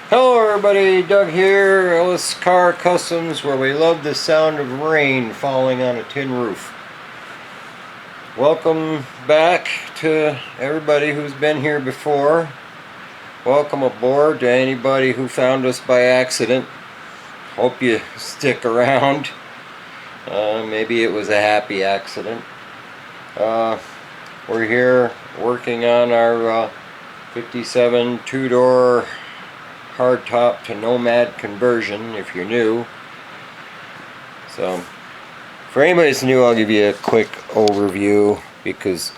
Hello everybody, Doug here, Ellis Car Customs, where we love the sound of rain falling on a tin roof. Welcome back to everybody who's been here before. Welcome aboard to anybody who found us by accident. Hope you stick around. Maybe it was a happy accident. We're here working on our 57 two-door Hardtop to Nomad conversion, if you're new. So, for anybody that's new, I'll give you a quick overview because,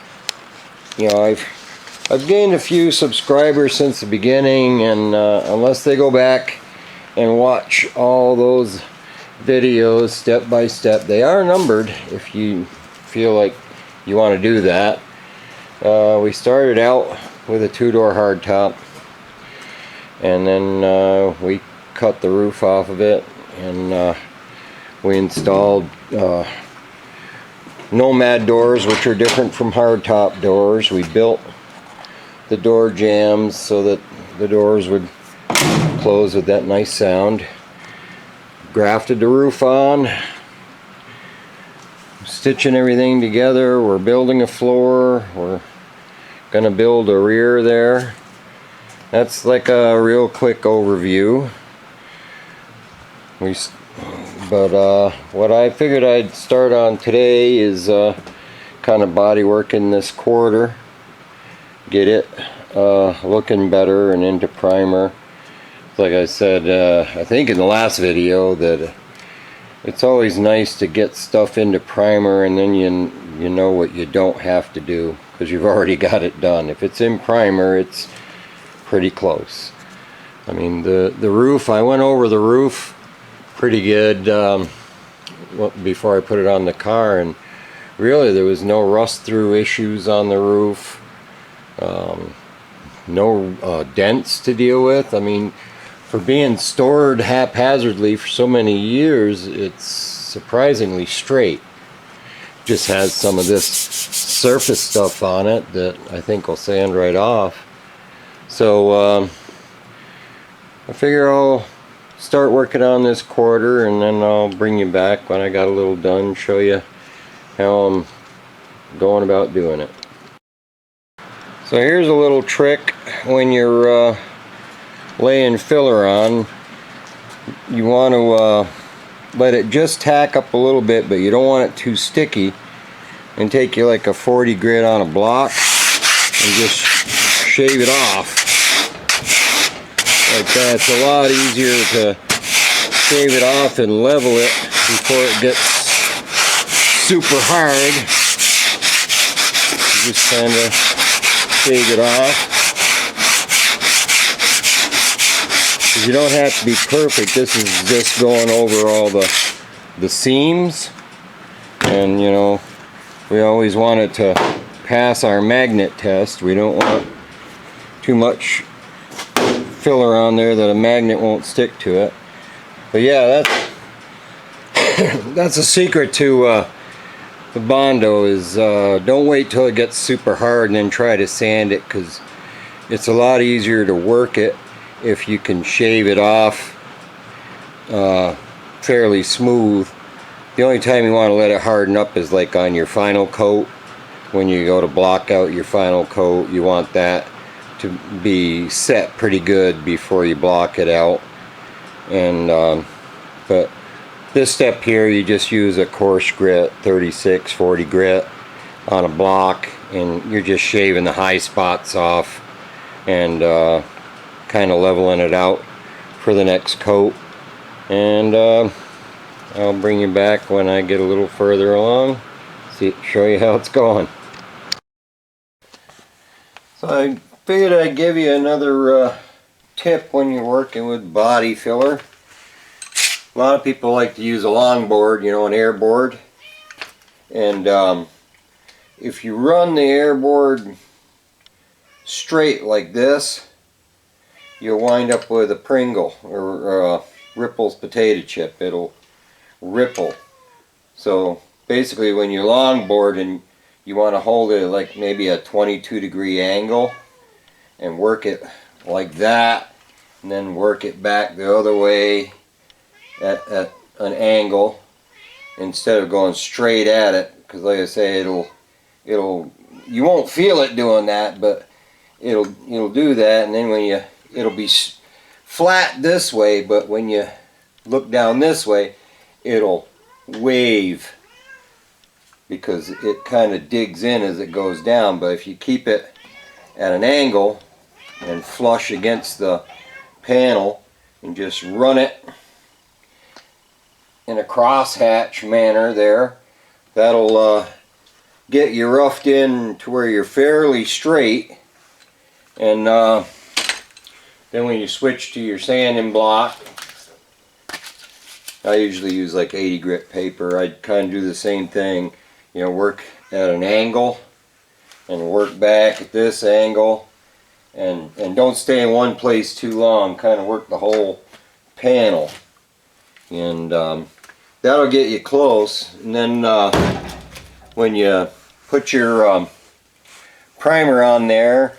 you know, I've gained a few subscribers since the beginning, and unless they go back and watch all those videos step by step, they are numbered if you feel like you want to do that. We started out with a two-door hardtop, and then we cut the roof off of it, and we installed Nomad doors, which are different from hardtop doors. We built the door jambs so that the doors would close with that nice sound. Grafted the roof on, stitching everything together. We're building a floor. We're gonna build a rear there. That's like a real quick overview. What I figured I'd start on today is kind of bodywork in this quarter. Get it looking better and into primer. Like I said, I think in the last video, that it's always nice to get stuff into primer, and then you know what you don't have to do because you've already got it done. If it's in primer, it's pretty close. I mean, the roof, I went over the roof pretty good before I put it on the car, and really there was no rust through issues on the roof, no dents to deal with. I mean, for being stored haphazardly for so many years, it's surprisingly straight. Just has some of this surface stuff on it that I think will sand right off. So I figure I'll start working on this quarter, and then I'll bring you back when I got a little done, show you how I'm going about doing it. So here's a little trick when you're laying filler on. You want to let it just tack up a little bit, but you don't want it too sticky, and take you like a 40 grit on a block and just shave it off like that. It's a lot easier to shave it off and level it before it gets super hard. You just kind of shave it off. You don't have to be perfect. This is just going over all the seams, and you know, we always want it to pass our magnet test. We don't want too much filler on there that a magnet won't stick to it. But yeah, that's a secret to the Bondo, is don't wait till it gets super hard and then try to sand it, because it's a lot easier to work it if you can shave it off fairly smooth. The only time you want to let it harden up is like on your final coat. When you go to block out your final coat, you want that to be set pretty good before you block it out. And but this step here, you just use a coarse grit, 36, 40 grit on a block, and you're just shaving the high spots off and kind of leveling it out for the next coat. And I'll bring you back when I get a little further along, show you how it's going. So I figured I'd give you another tip when you're working with body filler. A lot of people like to use a long board, you know, an air board. And if you run the air board straight like this, you'll wind up with a Pringle or Ripple's potato chip. It'll ripple. So basically, when you're longboarding, you want to hold it at like maybe a 22-degree angle and work it like that, and then work it back the other way at an angle instead of going straight at it, because like I say, it'll you won't feel it doing that, but it'll do that. And then when it'll be flat this way, but when you look down this way, it'll wave because it kind of digs in as it goes down. But if you keep it at an angle and flush against the panel and just run it in a crosshatch manner there, that'll get you roughed in to where you're fairly straight. And then when you switch to your sanding block, I usually use like 80 grit paper. I kind of do the same thing, you know, work at an angle and work back at this angle, and don't stay in one place too long. Kind of work the whole panel, and that'll get you close. And then when you put your primer on there,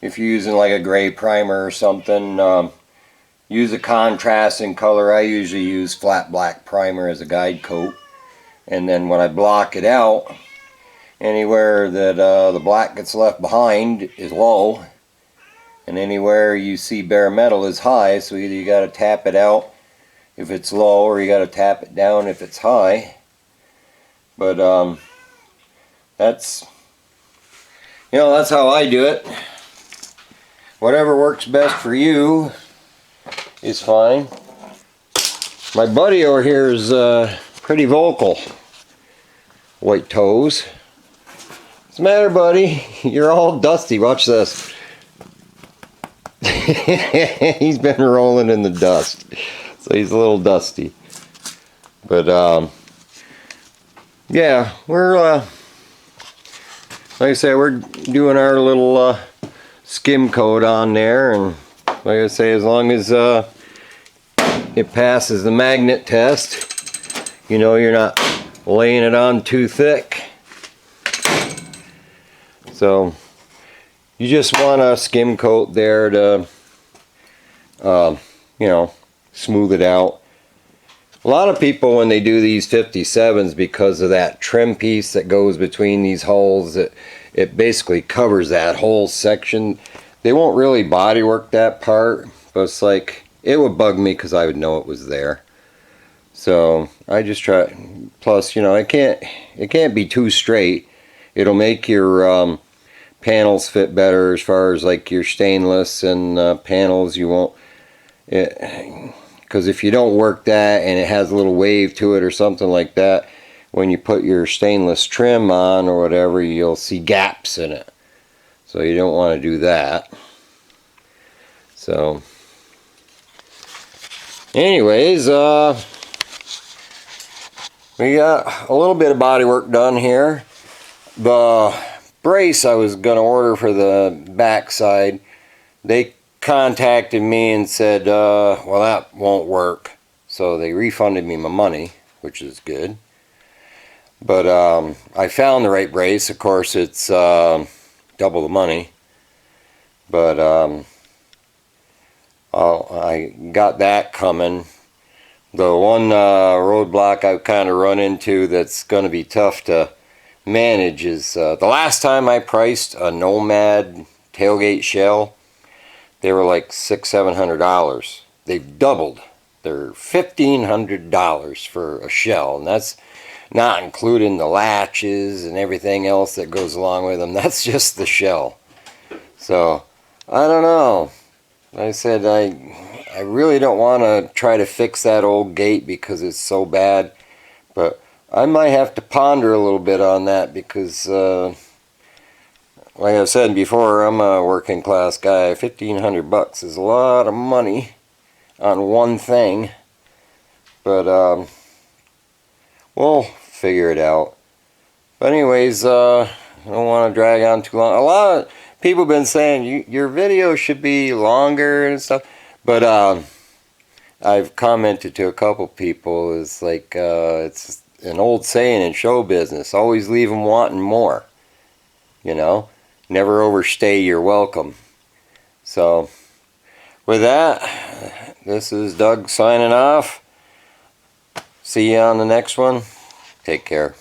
if you're using like a gray primer or something, use a contrasting color. I usually use flat black primer as a guide coat. And then when I block it out, anywhere that the black gets left behind is low, and anywhere you see bare metal is high. So either you got to tap it out if it's low, or you got to tap it down if it's high. But that's, you know, that's how I do it. Whatever works best for you is fine. My buddy over here is pretty vocal. White toes. What's the matter, buddy? You're all dusty. Watch this. He's been rolling in the dust, so he's a little dusty. But yeah, we're like I say, we're doing our little skim coat on there, and like I say, as long as it passes the magnet test, you know, you're not laying it on too thick. So you just want a skim coat there to you know, smooth it out. A lot of people, when they do these 57s, because of that trim piece that goes between these holes, it basically covers that whole section. They won't really bodywork that part, but it's like, it would bug me because I would know it was there. So I just try. Plus, you know, it can't be too straight. It'll make your panels fit better as far as like your stainless and panels. You won't, because if you don't work that and it has a little wave to it or something like that, when you put your stainless trim on or whatever, you'll see gaps in it. So you don't want to do that. So anyways, we got a little bit of body work done here. The brace I was going to order for the backside, they contacted me and said, well, that won't work. So they refunded me my money, which is good. But I found the right brace. Of course, it's double the money. But I got that coming. The one roadblock I've kind of run into that's going to be tough to manage is the last time I priced a Nomad tailgate shell, they were like $600-700. They've doubled. They're $1,500 for a shell, and that's not including the latches and everything else that goes along with them. That's just the shell. So I don't know. Like I said, I really don't want to try to fix that old gate because it's so bad, but I might have to ponder a little bit on that because like I've said before, I'm a working class guy. $1,500 is a lot of money on one thing, but we'll figure it out. But anyways, I don't want to drag on too long. A lot of people have been saying your video should be longer and stuff, but I've commented to a couple people, it's like it's an old saying in show business, always leave them wanting more, you know, never overstay your welcome. So with that, this is Doug signing off. See you on the next one. Take care.